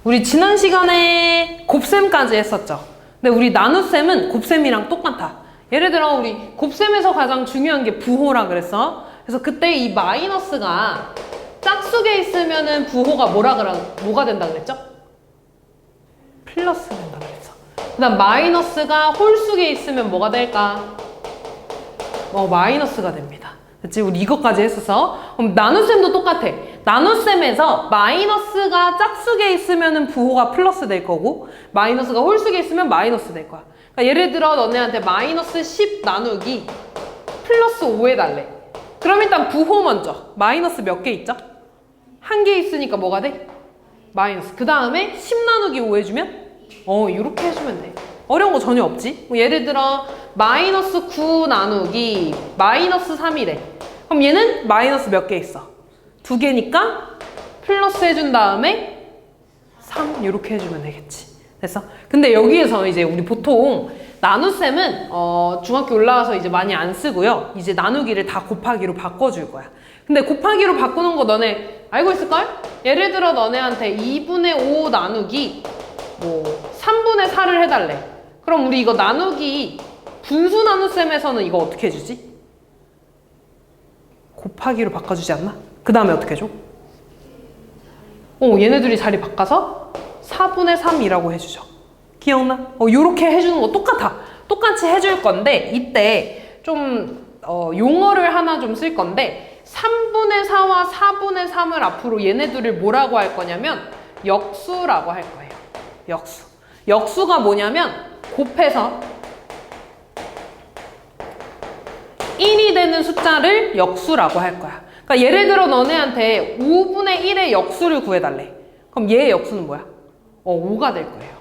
우리 지난 시간에 곱셈까지 했었죠. 근데 우리 나눗셈은 곱셈이랑 똑같아. 예를 들어 우리 곱셈에서 가장 중요한 게 부호라 그랬어. 그래서 그때 이 마이너스가 짝수에 있으면은 부호가 뭐가 된다 그랬죠? 플러스 된다 그랬어. 그 다음 마이너스가 홀수에 있으면 뭐가 될까? 마이너스가 됩니다. 그치? 우리 이것까지 했었어. 그럼 나눗셈도 똑같아. 나눗셈에서 마이너스가 짝수에 있으면 부호가 플러스 될 거고 마이너스가 홀수에 있으면 마이너스 될 거야. 그러니까 예를 들어 너네한테 마이너스 10 나누기 플러스 5 해달래. 그럼 일단 부호 먼저. 마이너스 몇 개 있죠? 한 개 있으니까 뭐가 돼? 마이너스. 그 다음에 10 나누기 5 해주면? 이렇게 해주면 돼. 어려운 거 전혀 없지? 예를 들어 마이너스 9 나누기 마이너스 3이래. 그럼 얘는 마이너스 몇 개 있어? 2개니까 플러스 해준 다음에 3 이렇게 해주면 되겠지. 됐어? 근데 여기에서 이제 우리 보통 나눗셈은 중학교 올라와서 이제 많이 안 쓰고요. 이제 나누기를 다 곱하기로 바꿔줄 거야. 근데 곱하기로 바꾸는 거 너네 알고 있을걸? 예를 들어 너네한테 2분의 5 나누기 3분의 4를 해달래. 그럼 우리 이거 나누기 분수 나눗셈에서는 이거 어떻게 해주지? 곱하기로 바꿔주지 않나? 그 다음에 어떻게 해줘? 얘네들이 자리 바꿔서 4분의 3이라고 해주죠. 기억나? 요렇게 해주는 거 똑같아. 똑같이 해줄 건데 이때 좀 용어를 하나 좀 쓸 건데 3분의 4와 4분의 3을 앞으로 얘네들을 뭐라고 할 거냐면 역수라고 할 거예요. 역수. 역수가 뭐냐면 곱해서 1이 되는 숫자를 역수라고 할 거야. 그러니까 예를 들어 너네한테 5분의 1의 역수를 구해달래. 그럼 얘의 역수는 뭐야? 5가 될 거예요.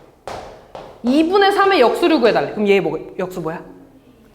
2분의 3의 역수를 구해달래. 그럼 얘의 역수 뭐야?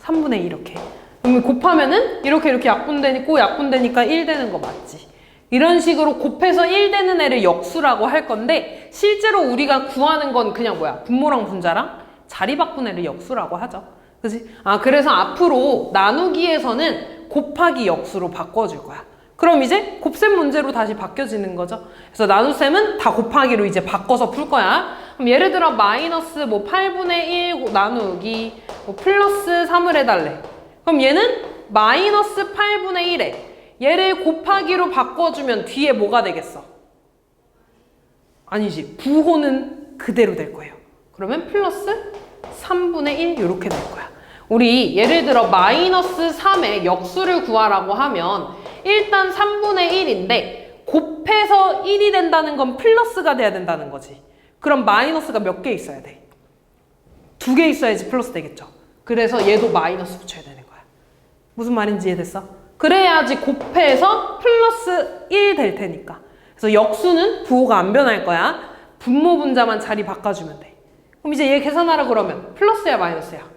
3분의 1 이렇게. 그럼 곱하면은 이렇게 약분되니까 1 되는 거 맞지? 이런 식으로 곱해서 1 되는 애를 역수라고 할 건데 실제로 우리가 구하는 건 그냥 뭐야? 분모랑 분자랑 자리 바꾼 애를 역수라고 하죠. 그치? 그래서 앞으로 나누기에서는 곱하기 역수로 바꿔줄 거야. 그럼 이제 곱셈 문제로 다시 바뀌어지는 거죠. 그래서 나눗셈은 다 곱하기로 이제 바꿔서 풀 거야. 그럼 예를 들어 마이너스 8분의 1 나누기 플러스 3을 해달래. 그럼 얘는 마이너스 8분의 1에 얘를 곱하기로 바꿔주면 뒤에 뭐가 되겠어? 아니지. 부호는 그대로 될 거예요. 그러면 플러스 3분의 1 이렇게 될 거야. 우리 예를 들어 마이너스 3의 역수를 구하라고 하면 일단 3분의 1인데 곱해서 1이 된다는 건 플러스가 돼야 된다는 거지. 그럼 마이너스가 몇 개 있어야 돼? 2개 있어야지 플러스 되겠죠. 그래서 얘도 마이너스 붙여야 되는 거야. 무슨 말인지 이해됐어? 그래야지 곱해서 플러스 1 될 테니까. 그래서 역수는 부호가 안 변할 거야. 분모 분자만 자리 바꿔주면 돼. 그럼 이제 얘 계산하라 그러면 플러스야 마이너스야?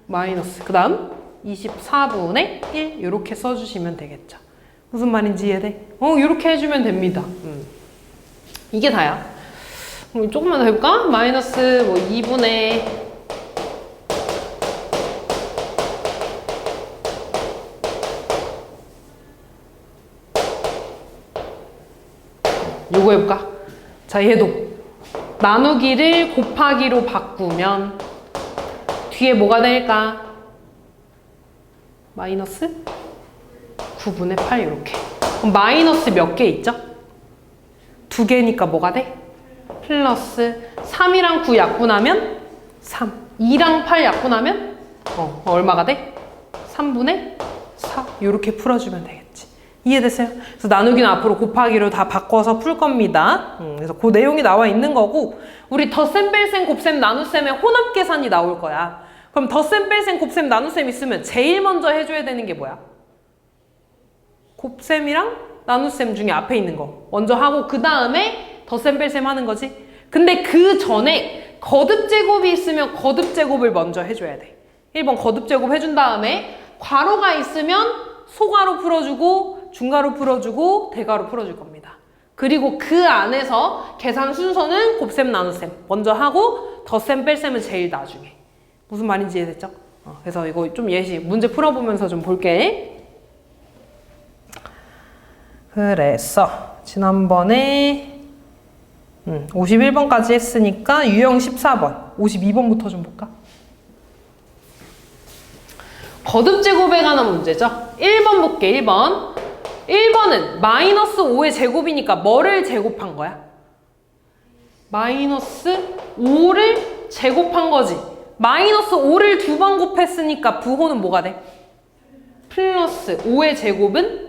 마이너스. 그 다음 24분의 1 이렇게 써주시면 되겠죠. 무슨 말인지 이해돼? 이렇게 해주면 됩니다. 이게 다야. 그럼 조금만 더 해볼까? 마이너스 2분의 요거 해볼까? 자, 얘도 나누기를 곱하기로 바꾸면 뒤에 뭐가 될까? 마이너스 9분의 8 이렇게. 그럼 마이너스 몇 개 있죠? 2개니까 뭐가 돼? 플러스 3이랑 9 약분하면 3. 2랑 8 약분하면 얼마가 돼? 3분의 4 이렇게 풀어주면 되겠지. 이해됐어요? 그래서 나누기는 앞으로 곱하기로 다 바꿔서 풀 겁니다. 그래서 그 내용이 나와 있는 거고 우리 덧셈, 뺄셈, 곱셈, 나눗셈의 혼합 계산이 나올 거야. 그럼 덧셈, 뺄셈, 곱셈, 나눗셈 있으면 제일 먼저 해줘야 되는 게 뭐야? 곱셈이랑 나눗셈 중에 앞에 있는 거 먼저 하고 그 다음에 덧셈, 뺄셈 하는 거지. 근데 그 전에 거듭제곱이 있으면 거듭제곱을 먼저 해줘야 돼. 1번 거듭제곱 해준 다음에 괄호가 있으면 소괄호 풀어주고 중괄호 풀어주고 대괄호 풀어줄 겁니다. 그리고 그 안에서 계산 순서는 곱셈, 나눗셈 먼저 하고 덧셈, 뺄셈은 제일 나중에. 무슨 말인지 이해됐죠? 그래서 이거 좀 예시 문제 풀어보면서 좀 볼게. 그래서 지난번에 51번까지 했으니까 유형 14번, 52번부터 좀 볼까? 거듭 제곱에 관한 문제죠. 1번 볼게, 1번. 1번은 마이너스 5의 제곱이니까 뭐를 제곱한 거야? 마이너스 5를 제곱한 거지. 마이너스 5를 2번 곱했으니까 부호는 뭐가 돼? 플러스 5의 제곱은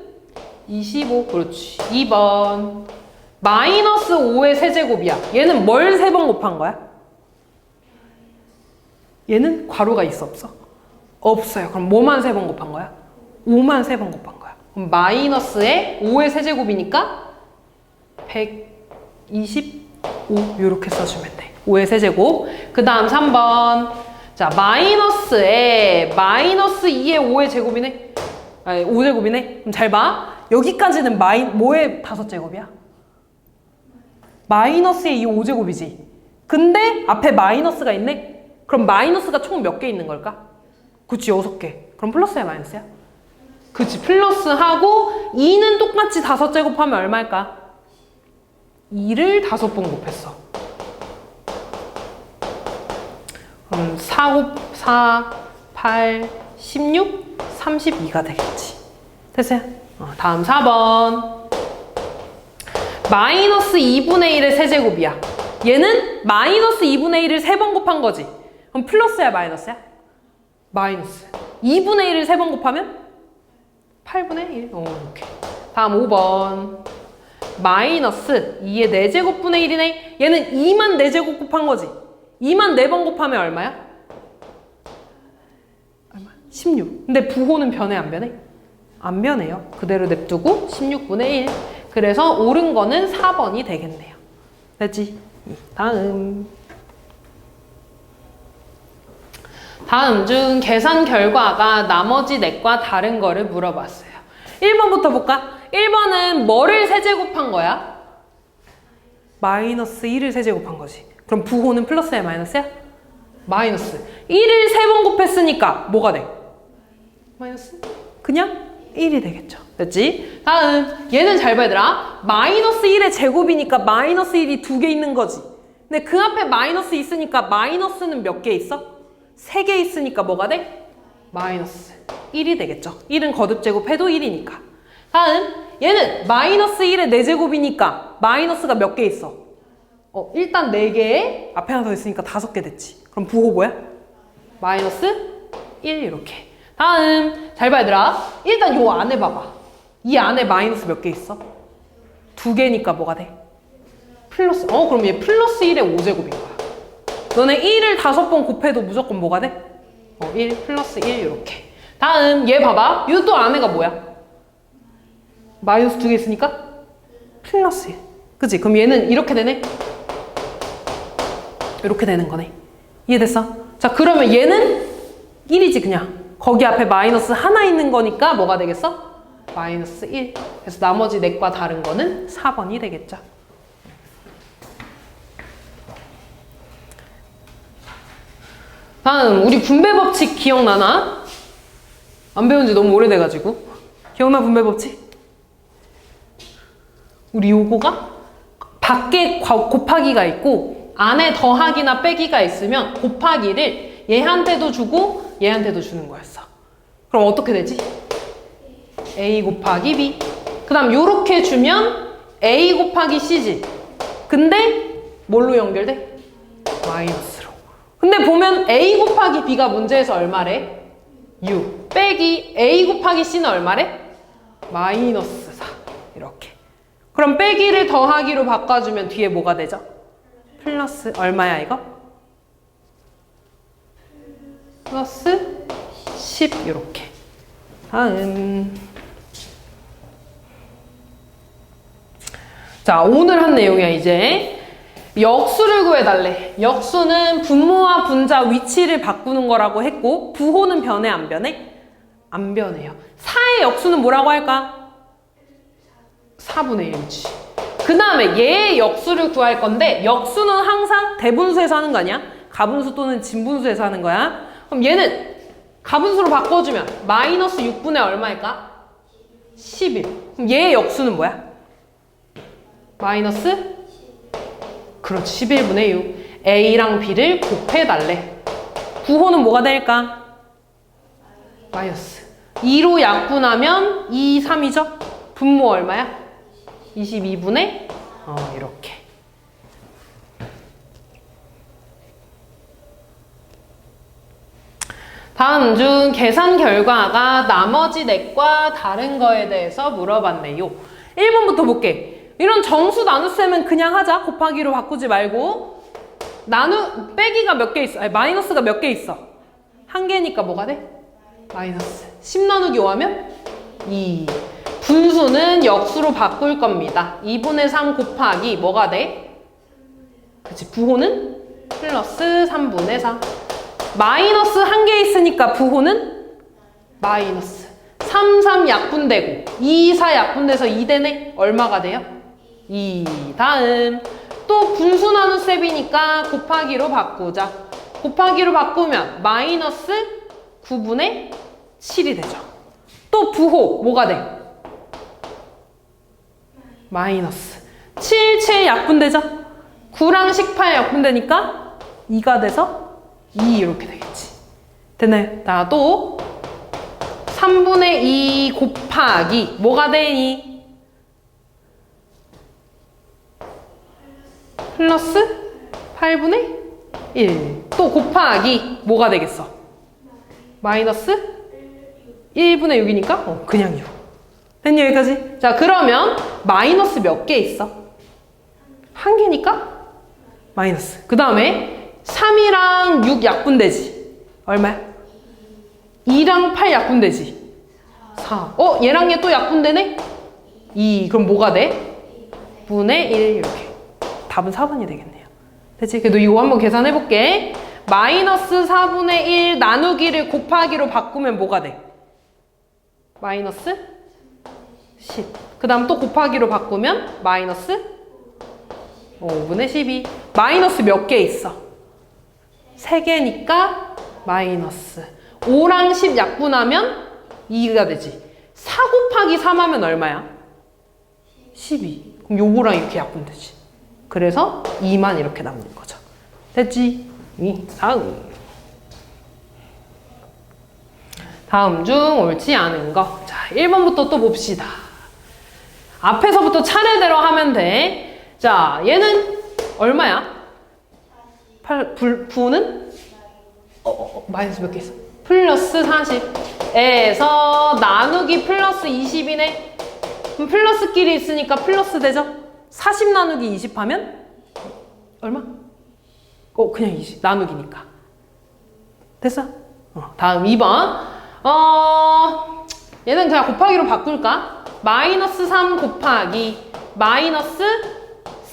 25. 그렇지. 2번. 마이너스 5의 세제곱이야. 얘는 뭘 3번 곱한 거야? 얘는 괄호가 있어, 없어? 없어요. 그럼 뭐만 3번 곱한 거야? 5만 3번 곱한 거야. 그럼 마이너스에 5의 세제곱이니까 125 이렇게 써주면 돼. 5의 세제곱. 그 다음 3번. 자, 마이너스에 마이너스 2의 5의 제곱이네. 아니, 5제곱이네. 그럼 잘 봐. 여기까지는 뭐의 5제곱이야? 마이너스의 이 5제곱이지. 근데 앞에 마이너스가 있네? 그럼 마이너스가 총 몇 개 있는 걸까? 그치, 6개. 그럼 플러스야, 마이너스야? 그치, 플러스하고 2는 똑같이 5제곱하면 얼마일까? 2를 5번 곱했어. 그럼 4, 8, 16, 32가 되겠지. 됐어요? 다음 4번. 마이너스 2분의 1의 세제곱이야. 얘는 마이너스 2분의 1을 3번 곱한 거지. 그럼 플러스야, 마이너스야? 마이너스. 2분의 1을 3번 곱하면 8분의 1. 이렇게. 다음 5번. 마이너스 2의 4제곱분의 1이네. 얘는 2만 4제곱 곱한 거지. 2만 4번 곱하면 얼마야? 얼마? 16. 근데 부호는 변해, 안 변해? 안 변해요. 그대로 냅두고 16분의 1. 그래서 옳은 거는 4번이 되겠네요. 됐지? 다음 중 계산 결과가 나머지 넷과 다른 거를 물어봤어요. 1번부터 볼까? 1번은 뭐를 세제곱한 거야? 마이너스 1을 세제곱한 거지. 그럼 부호는 플러스야, 마이너스야? 마이너스. 1을 3번 곱했으니까 뭐가 돼? 마이너스? 그냥 1이 되겠죠. 됐지? 다음. 얘는 잘 봐, 얘들아. 마이너스 1의 제곱이니까 마이너스 1이 2개 있는 거지. 근데 그 앞에 마이너스 있으니까 마이너스는 몇 개 있어? 3개 있으니까 뭐가 돼? 마이너스 1이 되겠죠. 1은 거듭 제곱해도 1이니까. 다음. 얘는 마이너스 1의 4제곱이니까 마이너스가 몇 개 있어? 일단 4개에 앞에 하나 더 있으니까 5개 됐지. 그럼 부호 뭐야? 마이너스 1 이렇게. 다음. 잘 봐, 얘들아. 일단 요 안에 봐봐. 이 안에 마이너스 몇 개 있어? 2개니까 뭐가 돼? 플러스. 그럼 얘 플러스 1의 5제곱인 거야. 너네 1을 5번 곱해도 무조건 뭐가 돼? 1 플러스 1 이렇게. 다음. 얘 봐봐. 이 또 안에가 뭐야? 마이너스 2개 있으니까 플러스 1. 그치? 그럼 얘는 이렇게 되네? 이렇게 되는 거네. 이해됐어? 자, 그러면 얘는 1이지, 그냥. 거기 앞에 마이너스 하나 있는 거니까 뭐가 되겠어? 마이너스 1. 그래서 나머지 넷과 다른 거는 4번이 되겠죠. 다음, 우리 분배 법칙 기억나나? 안 배운 지 너무 오래돼가지고. 기억나, 분배 법칙? 우리 요거가 밖에 곱하기가 있고 안에 더하기나 빼기가 있으면 곱하기를 얘한테도 주고 얘한테도 주는 거였어. 그럼 어떻게 되지? A 곱하기 B. 그 다음 요렇게 주면 A 곱하기 C지. 근데 뭘로 연결돼? 마이너스로. 근데 보면 A 곱하기 B가 문제에서 얼마래? 6 빼기 A 곱하기 C는 얼마래? 마이너스 4. 이렇게. 그럼 빼기를 더하기로 바꿔주면 뒤에 뭐가 되죠? 플러스 얼마야 이거? 플러스 10 이렇게. 다음. 자, 오늘 한 내용이야 이제. 역수를 구해달래. 역수는 분모와 분자 위치를 바꾸는 거라고 했고 부호는 변해 안 변해? 안 변해요. 4의 역수는 뭐라고 할까? 4분의 1이지. 그 다음에 얘의 역수를 구할 건데 역수는 항상 대분수에서 하는 거 아니야? 가분수 또는 진분수에서 하는 거야. 그럼 얘는 가분수로 바꿔주면 마이너스 6분의 얼마일까? 11. 그럼 얘의 역수는 뭐야? 마이너스? 그렇지, 11분의 6. A랑 B를 곱해달래. 부호는 뭐가 될까? 마이너스. 2로 약분하면 2, 3이죠? 분모 얼마야? 22분의 이렇게. 다음 중 계산 결과가 나머지 넷과 다른 거에 대해서 물어봤네요. 1번부터 볼게. 이런 정수 나눗셈은 그냥 하자. 곱하기로 바꾸지 말고. 빼기가 몇 개 있어? 아니, 마이너스가 몇 개 있어? 한 개니까 뭐가 돼? 마이너스. 10 나누기 5하면 2. 분수는 역수로 바꿀 겁니다. 2분의 3 곱하기 뭐가 돼? 그치, 부호는 플러스 3분의 4. 마이너스 한 개 있으니까 부호는 마이너스. 3, 3 약분되고 2, 4 약분돼서 2되네? 얼마가 돼요? 2. 다음 또 분수 나눗셈이니까 곱하기로 바꾸자. 곱하기로 바꾸면 마이너스 9분의 7이 되죠. 또 부호 뭐가 돼? 마이너스 7, 7 약분되죠? 9랑 18 약분되니까 2가 돼서 2 이렇게 되겠지. 됐나요? 자, 또 3분의 2 곱하기 뭐가 되니? 플러스 8분의 1. 또 곱하기 뭐가 되겠어? 마이너스 1분의 6이니까 그냥 6. 됐니 여기까지? 자, 그러면 마이너스 몇 개 있어? 한 개니까 마이너스. 그 다음에 3이랑 6 약분되지. 얼마야? 2랑 8 약분되지. 4. 얘랑 얘 또 약분되네? 2. 그럼 뭐가 돼? 분의 1 이렇게. 답은 4번이 되겠네요. 됐지? 그래도 이거 한번 계산해볼게. 마이너스 4분의 1 나누기를 곱하기로 바꾸면 뭐가 돼? 마이너스 10. 그 다음 또 곱하기로 바꾸면 마이너스 5분의 12. 마이너스 몇 개 있어? 3개니까 마이너스. 5랑 10 약분하면 2가 되지. 4 곱하기 3 하면 얼마야? 12. 그럼 요거랑 이렇게 약분되지. 그래서 2만 이렇게 남는 거죠. 됐지? 다음 중 옳지 않은 거. 자, 1번부터 또 봅시다. 앞에서부터 차례대로 하면 돼. 자, 얘는 얼마야? 부호는? 마이너스 몇 개 있어? 플러스 40에서 나누기 플러스 20이네. 그럼 플러스끼리 있으니까 플러스 되죠? 40 나누기 20 하면 얼마? 그냥 20 나누기니까. 됐어? 다음 2번. 얘는 그냥 곱하기로 바꿀까? 마이너스 3 곱하기 마이너스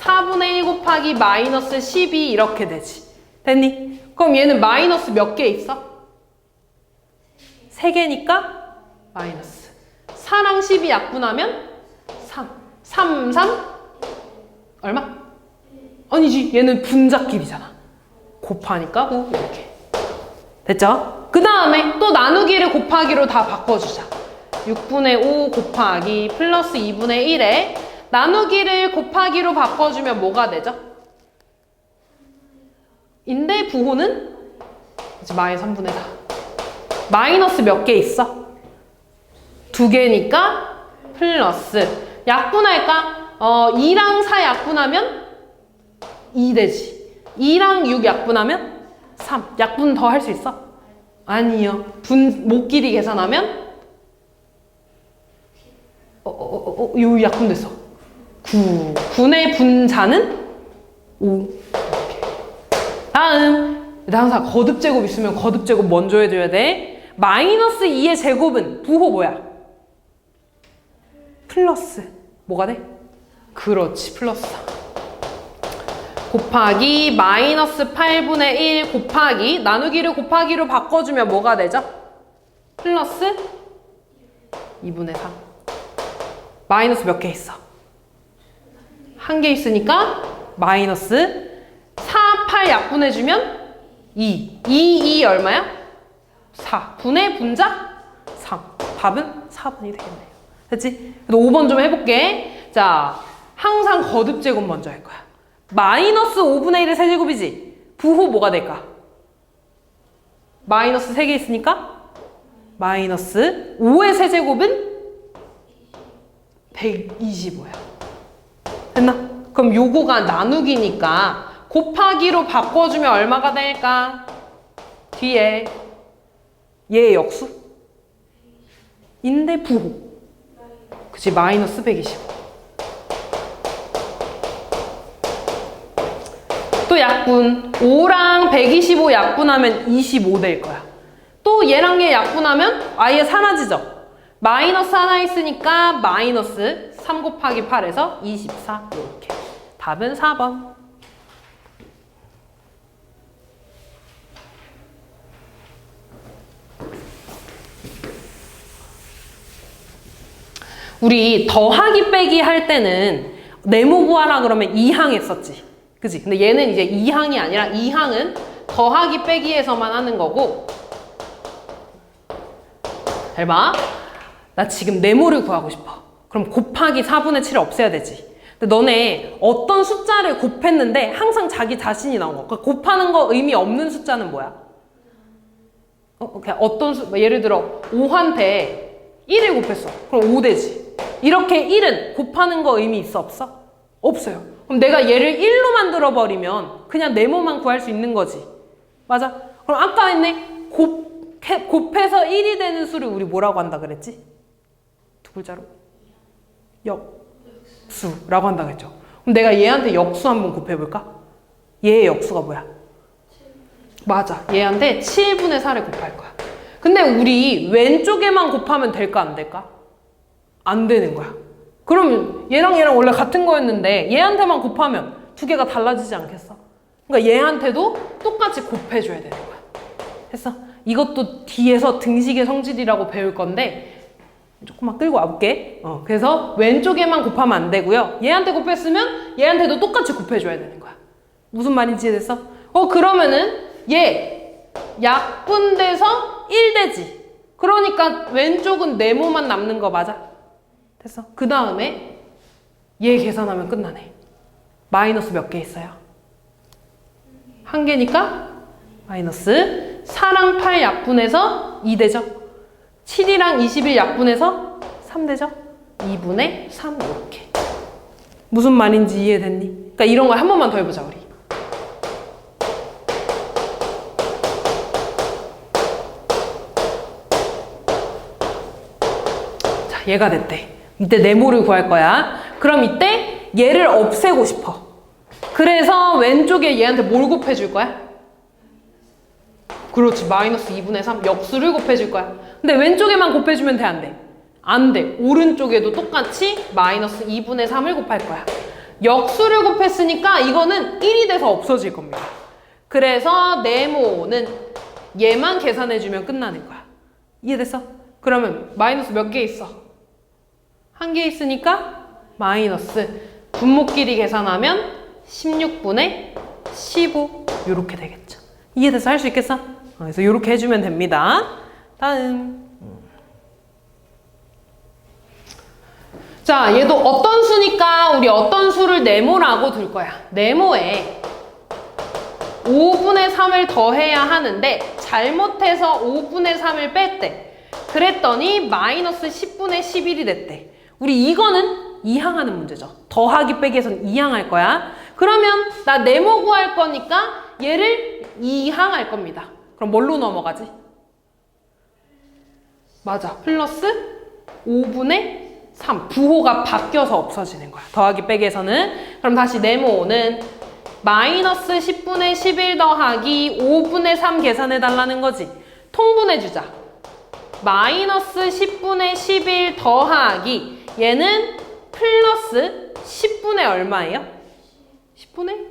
4분의 1 곱하기 마이너스 12 이렇게 되지. 됐니? 그럼 얘는 마이너스 몇 개 있어? 3개니까 마이너스. 4랑 12 약분하면 3. 3, 3 얼마? 아니지, 얘는 분자끼리잖아. 곱하니까 9 이렇게. 됐죠? 그 다음에 또 나누기를 곱하기로 다 바꿔주자. 6분의 5 곱하기 플러스 2분의 1에 나누기를 곱하기로 바꿔주면 뭐가 되죠? 인데 부호는 이제 마이너스 3분의 4. 마이너스 몇 개 있어? 2개니까 플러스. 약분할까? 2랑 4 약분하면 2 되지. 2랑 6 약분하면 3. 약분 더 할 수 있어? 아니요. 모끼리 계산하면 요 약분됐어. 9. 9의 분자는 5. 이렇게. 다음. 항상 거듭제곱 있으면 거듭제곱 먼저 해줘야 돼. 마이너스 2의 제곱은 부호 뭐야? 플러스. 뭐가 돼? 그렇지. 플러스 4. 곱하기 마이너스 8분의 1 곱하기 나누기를 곱하기로 바꿔주면 뭐가 되죠? 플러스 2분의 3. 마이너스 몇 개 있어? 한 개 있으니까 마이너스 4, 8 약분해주면 2. 2 얼마야? 4. 분의 분자 3. 답은 4번이 되겠네요. 됐지? 5번 좀 해볼게. 자, 항상 거듭 제곱 먼저 할 거야. 마이너스 5분의 1의 세제곱이지? 부호 뭐가 될까? 마이너스 3개 있으니까 마이너스 5의 세제곱은 125야. 됐나? 그럼 요거가 나누기니까 곱하기로 바꿔주면 얼마가 될까? 뒤에 얘의 역수? 인데 부호. 그치, 마이너스 125. 또 약분. 5랑 125 약분하면 25 될 거야. 또 얘랑 얘 약분하면 아예 사라지죠? 마이너스 하나 있으니까 마이너스 3 곱하기 8에서 24 이렇게. 답은 4번. 우리 더하기 빼기 할 때는 네모 구하라 그러면 2항 했었지. 그치? 근데 얘는 이제 2항이 아니라 2항은 더하기 빼기에서만 하는 거고. 잘 봐. 나 지금 네모를 구하고 싶어. 그럼 곱하기 4분의 7을 없애야 되지. 근데 너네 어떤 숫자를 곱했는데 항상 자기 자신이 나온 거. 그러니까 곱하는 거 의미 없는 숫자는 뭐야? 그냥 예를 들어 5한테 1을 곱했어. 그럼 5 되지. 이렇게 1은 곱하는 거 의미 있어 없어? 없어요. 그럼 내가 얘를 1로 만들어버리면 그냥 네모만 구할 수 있는 거지. 맞아? 그럼 아까 했네. 곱해서 1이 되는 수를 우리 뭐라고 한다 그랬지? 두 글자로? 역수라고 한다 그랬죠. 그럼 내가 얘한테 역수 한번 곱해볼까? 얘의 역수가 뭐야? 맞아. 얘한테 7분의 4를 곱할 거야. 근데 우리 왼쪽에만 곱하면 될까 안 될까? 안 되는 거야. 그러면 얘랑 얘랑 원래 같은 거였는데 얘한테만 곱하면 두 개가 달라지지 않겠어? 그러니까 얘한테도 똑같이 곱해줘야 되는 거야. 됐어? 이것도 뒤에서 등식의 성질이라고 배울 건데 조금만 끌고 와볼게. 그래서 왼쪽에만 곱하면 안 되고요. 얘한테 곱했으면 얘한테도 똑같이 곱해줘야 되는 거야. 무슨 말인지 이해됐어? 그러면은 얘 약분돼서 1 되지. 그러니까 왼쪽은 네모만 남는 거 맞아? 됐어? 그 다음에 얘 계산하면 끝나네. 마이너스 몇 개 있어요? 1개니까 마이너스 4랑 8 약분해서 2 되죠? 7이랑 21 약분해서 3 되죠? 2분의 3 이렇게. 무슨 말인지 이해됐니? 그러니까 이런 걸 한 번만 더 해보자 우리. 자, 얘가 됐대. 이때 네모를 구할 거야. 그럼 이때 얘를 없애고 싶어. 그래서 왼쪽에 얘한테 뭘 곱해줄 거야? 그렇지. 마이너스 2분의 3 역수를 곱해줄 거야. 근데 왼쪽에만 곱해주면 돼, 안 돼? 안 돼. 오른쪽에도 똑같이 마이너스 2분의 3을 곱할 거야. 역수를 곱했으니까 이거는 1이 돼서 없어질 겁니다. 그래서 네모는 얘만 계산해주면 끝나는 거야. 이해됐어? 그러면 마이너스 몇 개 있어? 1개 있으니까 마이너스 분모끼리 계산하면 16분의 15 이렇게 되겠죠. 이해돼서 할 수 있겠어? 그래서 이렇게 해주면 됩니다. 다음. 자, 얘도 어떤 수니까 우리 어떤 수를 네모라고 둘 거야. 네모에 5분의 3을 더해야 하는데 잘못해서 5분의 3을 뺐대. 그랬더니 마이너스 10분의 11이 됐대. 우리 이거는 이항하는 문제죠. 더하기 빼기에서는 이항할 거야. 그러면 나 네모 구할 거니까 얘를 이항할 겁니다. 그럼 뭘로 넘어가지? 맞아. 플러스 5분의 3. 부호가 바뀌어서 없어지는 거야. 더하기 빼기에서는. 그럼 다시 네모는 마이너스 10분의 11 더하기 5분의 3 계산해달라는 거지. 통분해주자. 마이너스 10분의 11 더하기 얘는 플러스 10분의 얼마예요? 10분의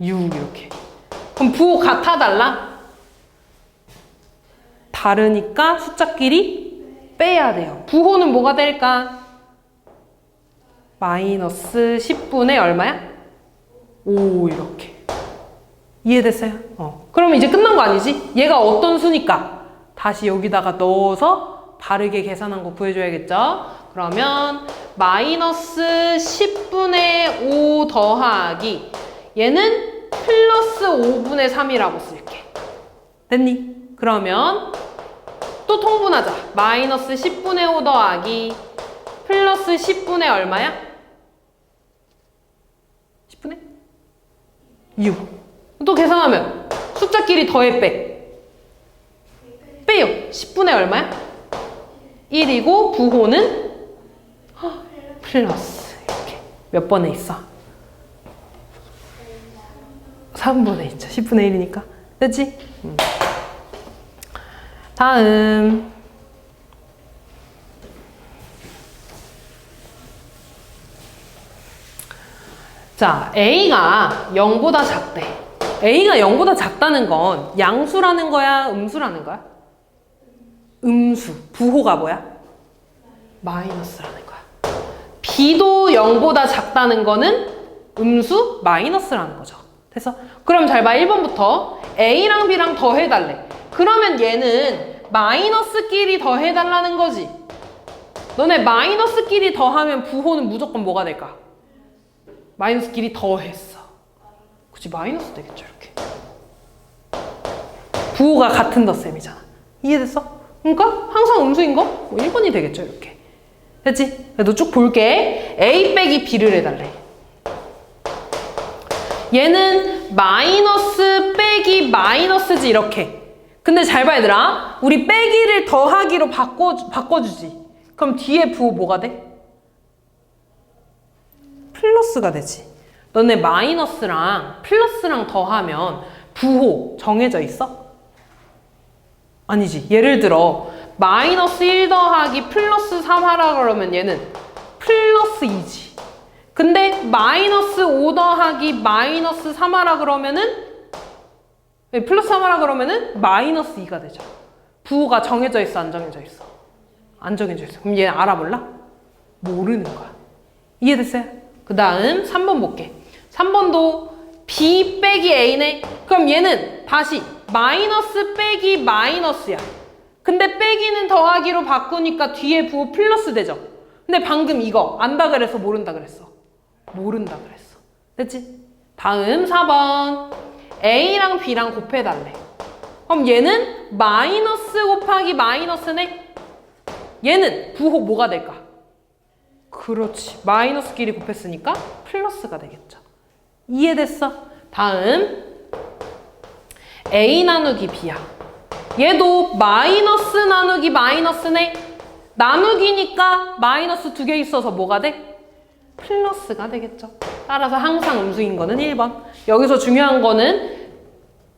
6 이렇게. 그럼 부호 같아 달라? 다르니까 숫자끼리 빼야 돼요. 부호는 뭐가 될까? 마이너스 10분의 얼마야? 5 이렇게. 이해됐어요? 그러면 이제 끝난 거 아니지? 얘가 어떤 수니까 다시 여기다가 넣어서 바르게 계산한 거 구해줘야겠죠? 그러면 마이너스 10분의 5 더하기 얘는 플러스 5분의 3이라고 쓸게. 됐니? 그러면 또 통분하자. 마이너스 10분의 5 더하기 플러스 10분의 얼마야? 10분의 6. 또 계산하면 숫자끼리 더해 빼요. 10분의 얼마야? 1이고 부호는 플러스. 이렇게 몇 번에 있어? 3분에 있죠. 10분의 1이니까. 됐지? 다음. 자, A가 0보다 작대. A가 0보다 작다는 건 양수라는 거야? 음수라는 거야? 음수. 부호가 뭐야? 마이너스라는 거야. B도 0보다 작다는 거는 음수 마이너스라는 거죠. 됐어? 그럼 잘 봐. 1번부터 A랑 B랑 더해달래. 그러면 얘는 마이너스끼리 더해달라는 거지. 너네 마이너스끼리 더하면 부호는 무조건 뭐가 될까? 마이너스끼리 더했어. 그치? 마이너스 되겠죠. 이렇게. 부호가 같은 덧셈이잖아. 이해됐어? 그러니까 항상 음수인 거 1번이 되겠죠. 이렇게. 됐지? 그래도 쭉 볼게. A 빼기 B를 해달래. 얘는 마이너스 빼기 마이너스지 이렇게. 근데 잘 봐 얘들아. 우리 빼기를 더하기로 바꿔주지. 그럼 뒤에 부호 뭐가 돼? 플러스가 되지. 너네 마이너스랑 플러스랑 더하면 부호 정해져 있어? 아니지. 예를 들어 마이너스 1 더하기 플러스 3 하라 그러면 얘는 플러스 2지. 근데 마이너스 5 더하기 마이너스 3 하라 그러면은 플러스 3 하라 그러면은 마이너스 2가 되죠. 부호가 정해져 있어? 안 정해져 있어? 안 정해져 있어. 그럼 얘 알아볼라? 모르는 거야. 이해됐어요? 그 다음 3번 볼게. 3번도 B 빼기 A네. 그럼 얘는 다시 마이너스 빼기 마이너스야. 근데 빼기는 더하기로 바꾸니까 뒤에 부호 플러스 되죠. 근데 방금 이거 안다 그래서 모른다 그랬어. 모른다 그랬어. 됐지? 다음 4번 A랑 B랑 곱해달래. 그럼 얘는 마이너스 곱하기 마이너스네. 얘는 부호 뭐가 될까? 그렇지. 마이너스끼리 곱했으니까 플러스가 되겠죠. 이해됐어? 다음 A 나누기 B야. 얘도 마이너스 나누기 마이너스네. 나누기니까 마이너스 2개 있어서 뭐가 돼? 플러스가 되겠죠. 따라서 항상 음수인 거는 1번. 여기서 중요한 거는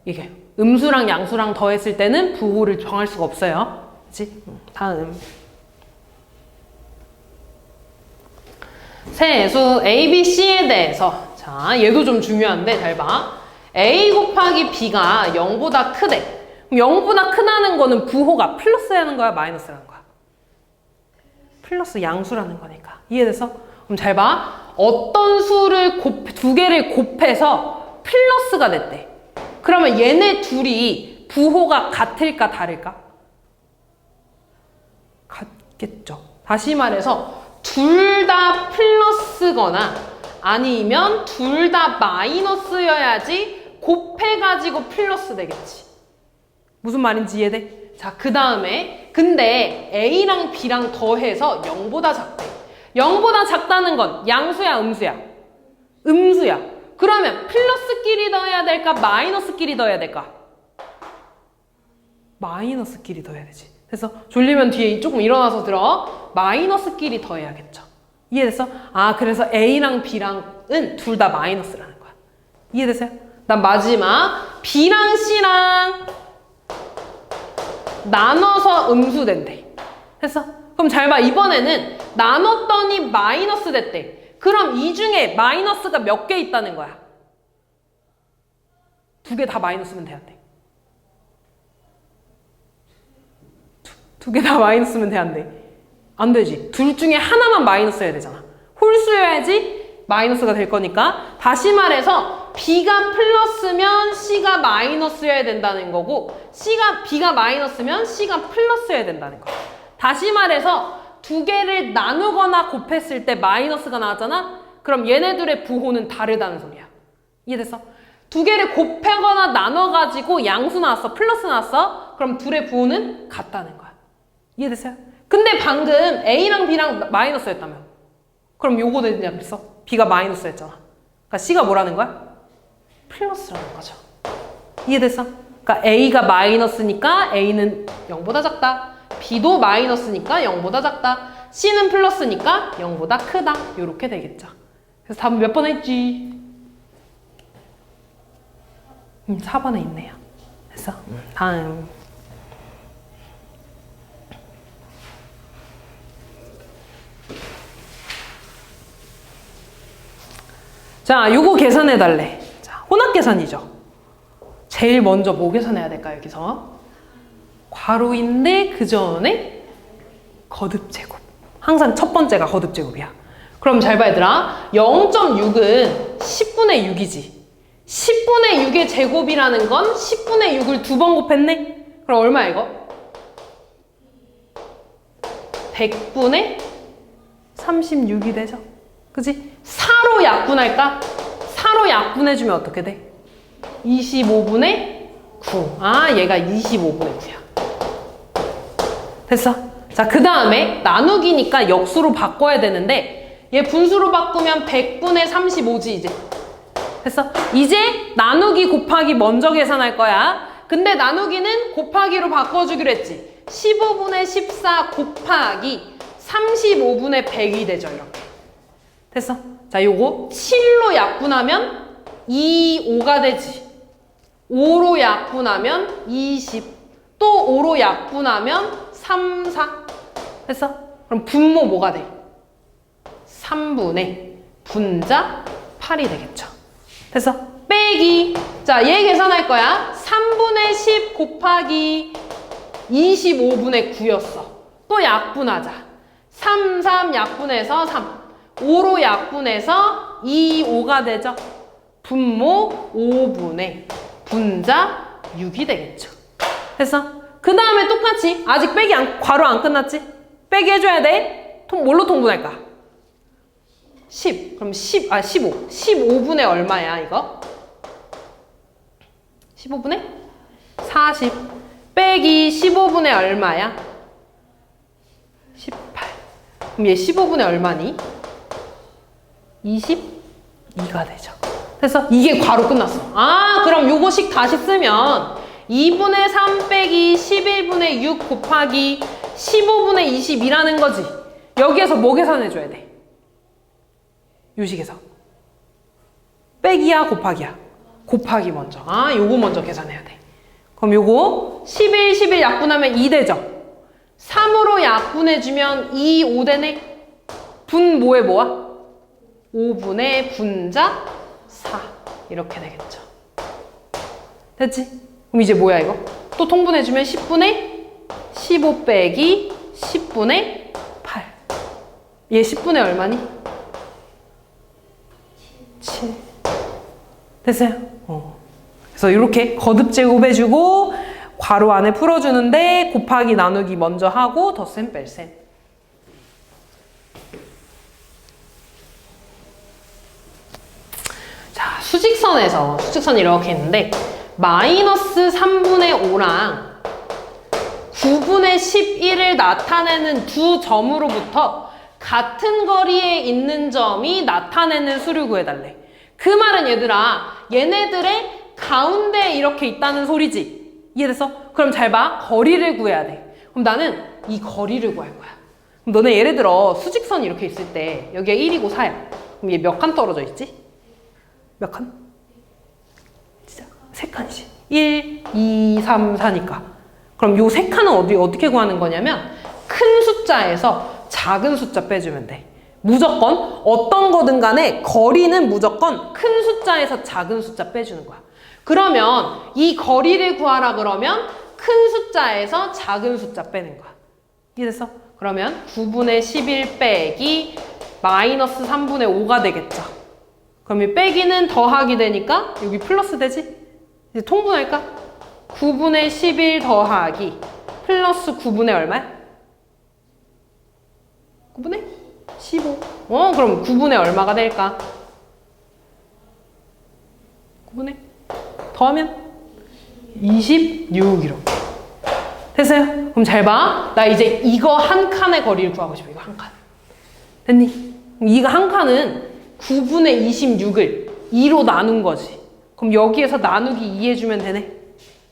이게 음수랑 양수랑 더했을 때는 부호를 정할 수가 없어요. 그치? 다음 세수 A, B, C에 대해서. 자, 얘도 좀 중요한데 잘 봐. A 곱하기 B가 0보다 크대. 그럼 0보다 크다는 거는 부호가 플러스라는 거야? 마이너스라는 거야? 플러스 양수라는 거니까. 이해됐어? 그럼 잘 봐. 어떤 수를 두 개를 곱해서 플러스가 됐대. 그러면 얘네 둘이 부호가 같을까 다를까? 같겠죠. 다시 말해서 둘 다 플러스거나 아니면 둘 다 마이너스여야지 곱해가지고 플러스 되겠지. 무슨 말인지 이해돼? 자, 그 다음에 근데 A랑 B랑 더해서 0보다 작대. 0보다 작다는 건 양수야 음수야? 음수야. 그러면 플러스끼리 더해야 될까? 마이너스끼리 더해야 될까? 마이너스끼리 더해야 되지. 그래서 졸리면 뒤에 조금 일어나서 들어. 마이너스끼리 더해야겠죠. 이해됐어? 아, 그래서 A랑 B랑은 둘 다 마이너스라는 거야. 이해됐어요? 난 마지막 B랑 C랑 나눠서 음수 된대. 됐어? 그럼 잘 봐. 이번에는 나눴더니 마이너스 됐대. 그럼 이 중에 마이너스가 몇 개 있다는 거야? 두 개 다 마이너스면 돼야 돼. 두 개 다 마이너스면 돼야 안 돼. 안 되지. 둘 중에 하나만 마이너스여야 되잖아. 홀수여야지 마이너스가 될 거니까. 다시 말해서 B가 플러스면 C가 마이너스여야 된다는 거고 B가 마이너스면 C가 플러스여야 된다는 거야. 다시 말해서 두 개를 나누거나 곱했을 때 마이너스가 나왔잖아? 그럼 얘네들의 부호는 다르다는 소리야. 이해됐어? 두 개를 곱하거나 나눠가지고 양수 나왔어. 플러스 나왔어. 그럼 둘의 부호는 같다는 거야. 이해됐어요? 근데 방금 A랑 B랑 마이너스였다며. 그럼 요거는 그냥 그랬어. B가 마이너스였잖아. 그러니까 C가 뭐라는 거야? 플러스라는 거죠. 이해됐어? 그러니까 A가 마이너스니까 A는 0보다 작다. B도 마이너스니까 0보다 작다. C는 플러스니까 0보다 크다. 요렇게 되겠죠. 그래서 답은 몇 번 했지? 4번에 있네요. 됐어. 다음. 자, 요거 계산해달래. 자, 혼합계산이죠. 제일 먼저 뭐 계산해야 될까요, 여기서? 괄호인데 그 전에 거듭제곱. 항상 첫 번째가 거듭제곱이야. 그럼 잘 봐, 얘들아. 0.6은 10분의 6이지. 10분의 6의 제곱이라는 건 10분의 6을 두 번 곱했네? 그럼 얼마야, 이거? 100분의 36이 되죠. 그치? 4로 약분할까? 4로 약분해주면 어떻게 돼? 25분의 9. 아, 얘가 25분의 9야. 됐어? 자, 그 다음에 나누기니까 역수로 바꿔야 되는데 얘 분수로 바꾸면 100분의 35지, 이제. 됐어? 이제 나누기 곱하기 먼저 계산할 거야. 근데 나누기는 곱하기로 바꿔주기로 했지. 15분의 14 곱하기 35분의 100이 되죠, 이렇게. 됐어? 자, 요거 7로 약분하면 2, 5가 되지. 5로 약분하면 20. 또 5로 약분하면 3, 4. 됐어? 그럼 분모 뭐가 돼? 3분의 분자 8이 되겠죠. 됐어? 빼기. 자, 얘 계산할 거야. 3분의 10 곱하기 25분의 9였어. 또 약분하자. 3, 3 약분해서 3. 5로 약분해서 2, 5가 되죠. 분모 5분의 분자 6이 되겠죠. 됐어? 그 다음에 똑같이 아직 빼기 괄호 안 끝났지? 빼기 해줘야 돼. 뭘로 통분할까? 10. 그럼 15. 15분의 얼마야, 이거? 15분의 40. 빼기 15분의 얼마야? 18. 그럼 얘 15분의 얼마니? 22가 되죠. 됐어? 이게 괄호 끝났어. 아, 그럼 요거식 다시 쓰면 2분의 3 빼기 11분의 6 곱하기 15분의 22라는 거지. 여기에서 뭐 계산해줘야 돼? 요식에서. 빼기야, 곱하기야? 곱하기 먼저. 아, 요거 먼저 계산해야 돼. 그럼 요거 11, 11 약분하면 2 되죠? 3으로 약분해주면 2, 5 되네? 분모에 뭐야? 5분의 분자 4. 이렇게 되겠죠. 됐지? 그럼 이제 뭐야, 이거? 또 통분해주면 10분의 15 빼기 10분의 8. 얘 10분의 얼마니? 7. 됐어요? 그래서 이렇게 거듭제곱 해주고 괄호 안에 풀어주는데 곱하기 나누기 먼저 하고 덧셈 뺄셈. 자, 수직선에서 수직선이 이렇게 있는데 마이너스 3분의 5랑 9분의 11을 나타내는 두 점으로부터 같은 거리에 있는 점이 나타내는 수를 구해달래. 그 말은 얘들아, 얘네들의 가운데에 이렇게 있다는 소리지. 이해됐어? 그럼 잘 봐. 거리를 구해야 돼. 그럼 나는 이 거리를 구할 거야. 그럼 너네 예를 들어 수직선이 이렇게 있을 때 여기가 1이고 4야. 그럼 얘 몇 칸 떨어져 있지? 몇 칸? 진짜 3칸이지. 1, 2, 3, 4니까. 그럼 요 3칸은 어떻게 구하는 거냐면 큰 숫자에서 작은 숫자 빼주면 돼. 무조건 어떤 거든 간에 거리는 무조건 큰 숫자에서 작은 숫자 빼주는 거야. 그러면 이 거리를 구하라 그러면 큰 숫자에서 작은 숫자 빼는 거야. 이해됐어? 그러면 9분의 11 빼기 마이너스 3분의 5가 되겠죠. 그럼 이 빼기는 더하기 되니까 여기 플러스 되지? 이제 통분할까? 9분의 11 더하기 플러스 9분의 얼마야? 9분의 15. 그럼 9분의 얼마가 될까? 9분의 더하면 26 이렇게. 됐어요? 그럼 잘 봐. 나 이제 이거 한 칸의 거리를 구하고 싶어. 이거 한 칸. 됐니? 이거 한 칸은 9분의 26을 2로 나눈 거지. 그럼 여기에서 나누기 2 해주면 되네.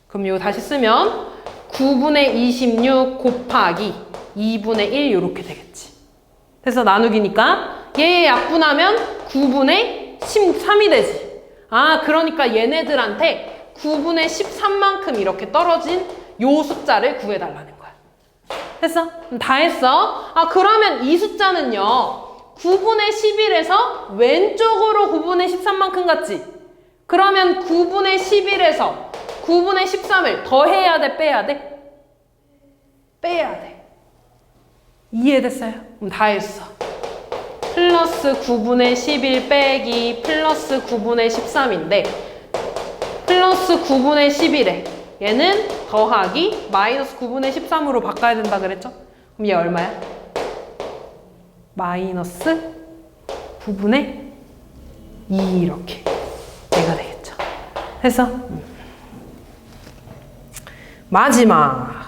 그럼 이거 다시 쓰면 9분의 26 곱하기 2분의 1 이렇게 되겠지. 그래서 나누기니까 얘 약분하면 9분의 13이 되지. 그러니까 얘네들한테 9분의 13만큼 이렇게 떨어진 요 숫자를 구해달라는 거야. 됐어? 다 했어? 그러면 이 숫자는요 9분의 11에서 왼쪽으로 9분의 13만큼 같지? 그러면 9분의 11에서 9분의 13을 더해야 돼? 빼야 돼? 빼야 돼. 이해됐어요? 그럼 다 했어. 플러스 9분의 11 빼기 플러스 9분의 13인데 플러스 9분의 11에 얘는 더하기 마이너스 9분의 13으로 바꿔야 된다 그랬죠? 그럼 얘 얼마야? 마이너스 9분의 2 이렇게 얘가 되겠죠. 해서 마지막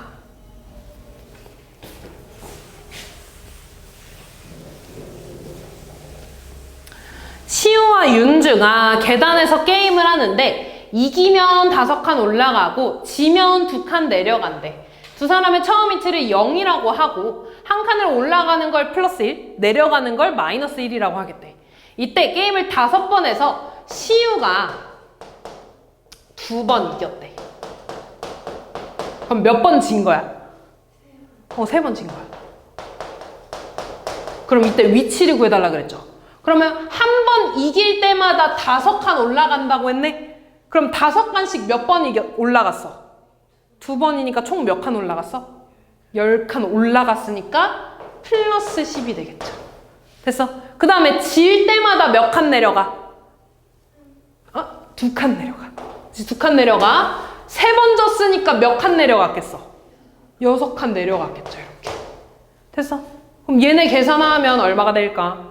시우와 윤주가 계단에서 게임을 하는데 이기면 5칸 올라가고 지면 2칸 내려간대. 두 사람의 처음 힌트를 0이라고 하고 한 칸을 올라가는 걸 플러스 1, 내려가는 걸 마이너스 1이라고 하겠대. 이때 게임을 5번 해서 시우가 2번 이겼대. 그럼 몇 번 진 거야? 3번 진 거야. 그럼 이때 위치를 구해달라 그랬죠. 그러면 한 번 이길 때마다 5칸 올라간다고 했네? 그럼 5칸씩 몇 번 올라갔어? 2번이니까 총 몇 칸 올라갔어? 10칸 올라갔으니까 플러스 10이 되겠죠. 됐어? 그 다음에 질 때마다 몇 칸 내려가? 2칸 내려가. 2칸 내려가. 3번 졌으니까 몇 칸 내려갔겠어? 6칸 내려갔겠죠. 이렇게. 됐어? 그럼 얘네 계산하면 얼마가 될까?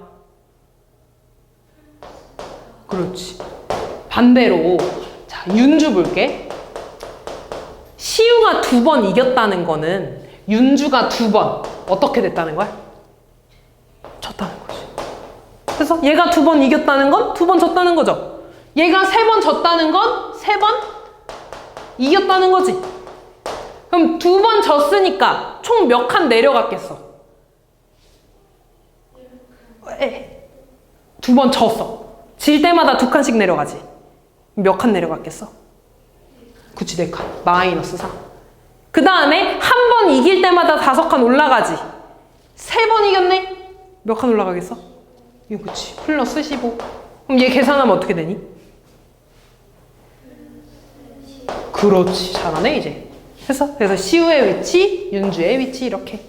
그렇지. 반대로 자 윤주 볼게. 시우가 2번 이겼다는 거는 윤주가 2번 어떻게 됐다는 거야? 졌다는 거지. 그래서 얘가 2번 이겼다는 건 2번 졌다는 거죠. 얘가 3번 졌다는 건 3번 이겼다는 거지. 그럼 2번 졌으니까 총 몇 칸 내려갔겠어? 2번 졌어. 질 때마다 2칸씩 내려가지. 몇 칸 내려갔겠어? 그치, 4칸. 마이너스 4. 그 다음에 한 번 이길 때마다 5칸 올라가지. 3번 이겼네? 몇 칸 올라가겠어? 이거 그치. 플러스 15. 그럼 얘 계산하면 어떻게 되니? 그렇지. 잘하네, 이제. 그래서 시우의 위치, 윤주의 위치 이렇게.